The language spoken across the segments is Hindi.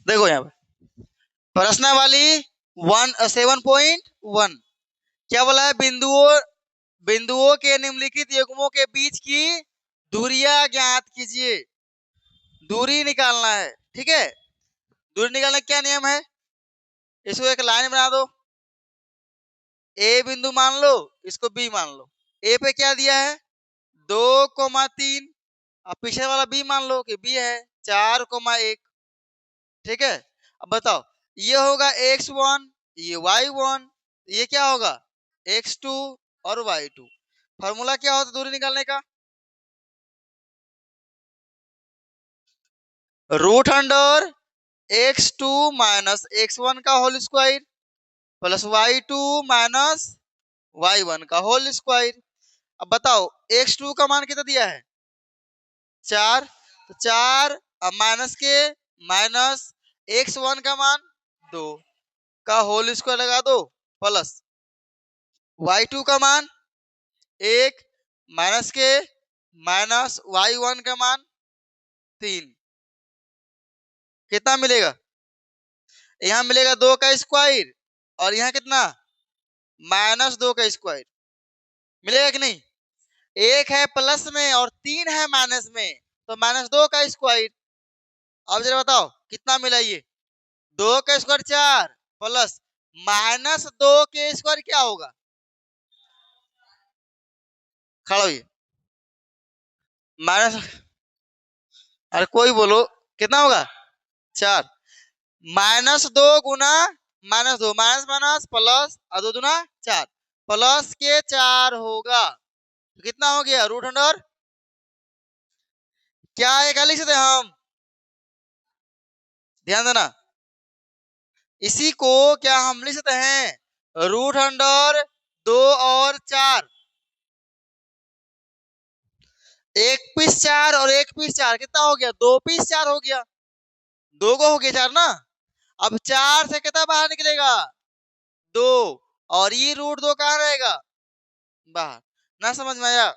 देखो यहाँ पे प्रश्नावली 7.1 क्या बोला है? बिंदुओं बिंदुओं के निम्नलिखित युग्मों के बीच की दूरियां ज्ञात कीजिए। दूरी निकालना है, ठीक है। दूरी निकालने का क्या नियम है? इसको एक लाइन बना दो। ए बिंदु मान लो, इसको बी मान लो। ए पे क्या दिया है? 2,3। अब पीछे वाला बी मान लो कि बी है 4,1। ठीक है। अब बताओ, ये होगा x1, ये y1, ये क्या होगा x2 और y2। फॉर्मूला क्या होता है दूरी निकालने का? Root under x2 minus x1 का whole square plus y2 minus y1 का होल स्क्वायर। अब बताओ x2 का मान कितना दिया है? 4। तो 4 अब माइनस के माइनस x1 का मान 2 का होल स्क्वायर लगा दो प्लस y2 का मान 1 माइनस के माइनस y1 का मान 3। कितना मिलेगा? यहाँ मिलेगा 2 का स्क्वायर और यहाँ कितना -2 का स्क्वायर मिलेगा कि नहीं? एक है प्लस में और 3 है माइनस में, तो -2 का स्क्वायर। अब जरा बताओ कितना मिला ये? 2 का स्क्वायर 4 प्लस -2 के स्क्वायर क्या होगा? खड़ा होइए। माइनस, अरे कोई बोलो कितना होगा? 4 -2 गुना -2 माइनस माइनस प्लस और 2 दुना 4 प्लस के 4 होगा। तो कितना हो गया? रूट अंडर क्या एक लिख सकते हम? ध्यान देना, इसी को क्या हम लिख सकते हैं? रूट अंडर 2 और 4। एक पीस 4 और एक पीस 4 कितना हो गया? 2 पीस 4 हो गया। 2 को हो गया 4 ना। अब 4 से कितना बाहर निकलेगा? 2। और ये रूट 2 कहाँ रहेगा? बाहर। ना समझ में आया?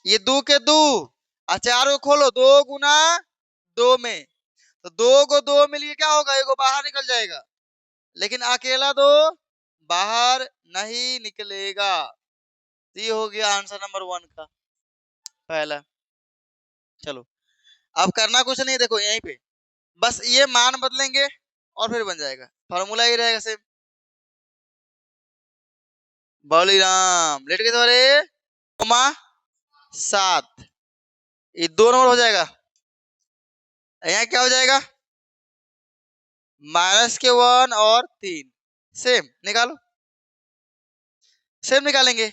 ये 2 के 2 और 4 को खोलो, 2 गुना 2 में, तो 2 को 2 मिलके क्या होगा? एगो बाहर निकल जाएगा, लेकिन अकेला 2 बाहर नहीं निकलेगा। तो ये हो गया आंसर नंबर 1 का पहला। चलो अब करना कुछ नहीं, देखो यहीं पे बस ये मान बदलेंगे और फिर बन जाएगा। फॉर्मूला ही रहेगा सेम। बलिराम लेट के द्वारे 7 ये 2 नंबर हो जाएगा। यहाँ क्या हो जाएगा? माइनस के 1 और 3 सेम निकालो। सेम निकालेंगे।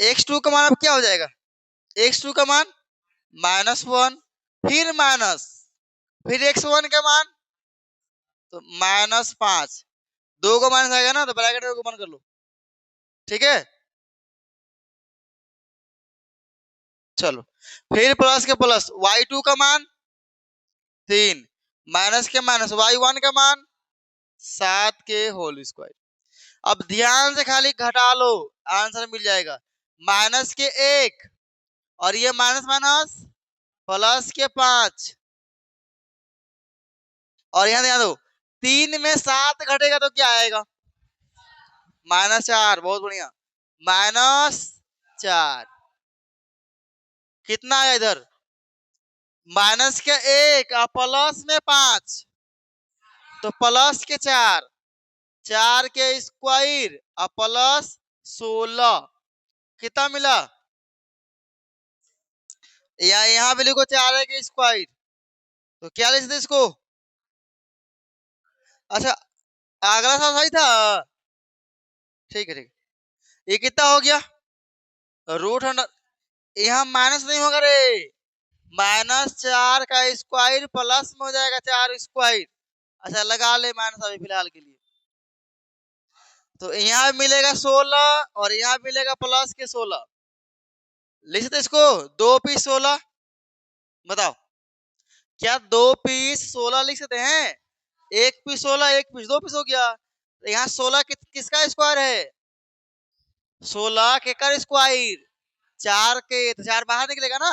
x2 का मान अब क्या हो जाएगा? x2 का मान -1 फिर माइनस फिर x1 का मान तो -5। 2 को माइनस आएगा ना तो ब्रैकेट में ओपन कर लो, ठीक है। चलो फिर प्लस के प्लस y2 का मान 3 माइनस के माइनस y1 का मान 7 के होल स्क्वायर। अब ध्यान से खाली घटा लो, आंसर मिल जाएगा। माइनस के 1 और ये माइनस माइनस प्लस के 5 और यहाँ ध्यान दो 3 में 7 घटेगा तो क्या आएगा? -4। बहुत बढ़िया, -4। कितना आया इधर? माइनस के 1 और प्लस में 5 तो प्लस के 4 4 के स्क्वायर और प्लस 16 कितना मिला? यहाँ पे लिखो 4 के स्क्वायर, तो क्या लिख सकते इसको? अच्छा अगला सा सही था, ठीक है ठीक। ये कितना हो गया? रूट अंडर यहाँ माइनस नहीं होगा रे, -4 का स्क्वायर प्लस में हो जाएगा 4 स्क्वायर। अच्छा लगा ले माइनस अभी फिलहाल के लिए, तो यहाँ मिलेगा 16 और यहाँ मिलेगा प्लस के 16। लिख सकते इसको 2 पीस 16। बताओ क्या 2 पीस 16 लिख सकते हैं? एक पीस 16 एक पीस 2 पीस हो गया। तो यहाँ 16 किसका स्क्वायर है? 16 के का स्क्वायर 4 के, तो 4 बाहर निकलेगा ना।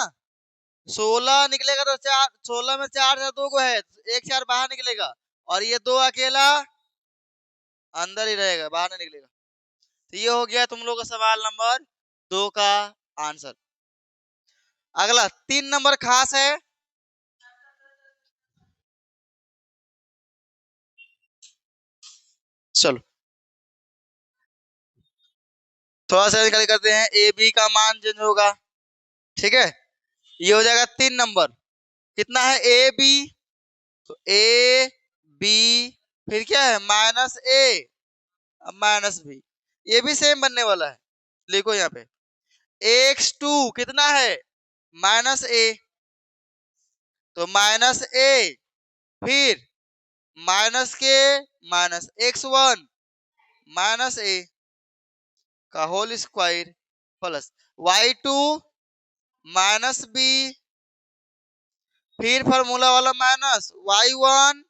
16 निकलेगा तो 4, 16 में 4 से 2 को है, एक 4 बाहर निकलेगा, और ये 2 अकेला अंदर ही रहेगा, बाहर नहीं निकलेगा। तो ये हो गया तुम लोग का सवाल नंबर 2 का आंसर। अगला 3 नंबर खास है। चलो थोड़ा सा निकाल करते हैं, ए बी का मान चेंज होगा, ठीक है। ये हो जाएगा 3 नंबर, कितना है ए बी, तो ए बी फिर क्या है माइनस ए माइनस बी, ये भी सेम बनने वाला है। लिखो यहाँ पे एक्स टू कितना है माइनस ए, तो माइनस ए फिर माइनस के minus x one minus A का whole square plus y two minus B फिर फॉर्मूला वाला माइनस वाई वन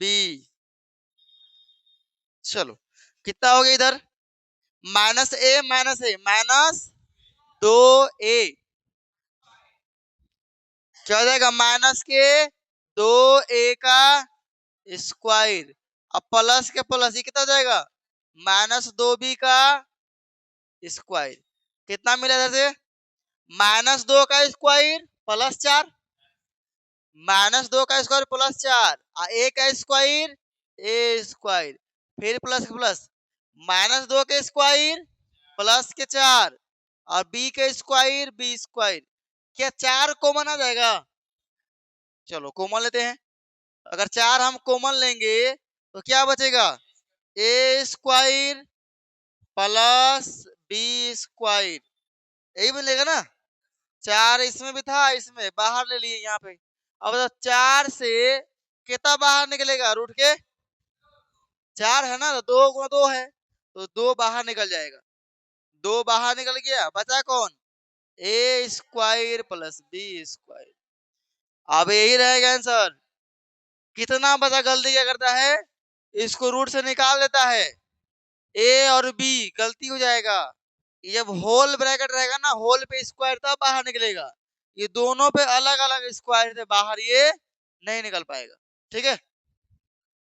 बी। चलो कितना हो गया इधर माइनस ए माइनस 2a, क्या हो जाएगा माइनस के 2a का स्क्वायर, अब प्लस के प्लस ये कितना हो जाएगा माइनस 2b का स्क्वायर, कितना मिला इधर से माइनस 2 का स्क्वायर प्लस 4, माइनस 2 का स्क्वायर प्लस 4, a का स्क्वायर ए स्क्वायर फिर प्लस प्लस माइनस 2 के स्क्वायर प्लस के 4 और b के स्क्वायर बी स्क्वायर, क्या 4 कॉमन आ जाएगा। चलो कॉमन लेते हैं, अगर 4 हम कॉमन लेंगे तो क्या बचेगा ए स्क्वायर प्लस बी स्क्वायर, यही मिलेगा ना। 4 इसमें भी था, इसमें बाहर ले लिए यहाँ पे। अब तो 4 से कितना बाहर निकलेगा रूट के 4 है ना, तो 2 गुना 2 है, तो 2 बाहर निकल जाएगा, 2 बाहर निकल गया, बचा कौन ए स्क्वायर प्लस बी स्क्वायर। अब यही रहेगा आंसर, कितना बचा गलती क्या करता है इसको रूट से निकाल देता है, ए और बी गलती हो जाएगा, ये जब होल ब्रैकेट रहेगा ना होल पे स्क्वायर तब बाहर निकलेगा, ये दोनों पे अलग अलग स्क्वायर से बाहर ये नहीं निकल पाएगा, ठीक है।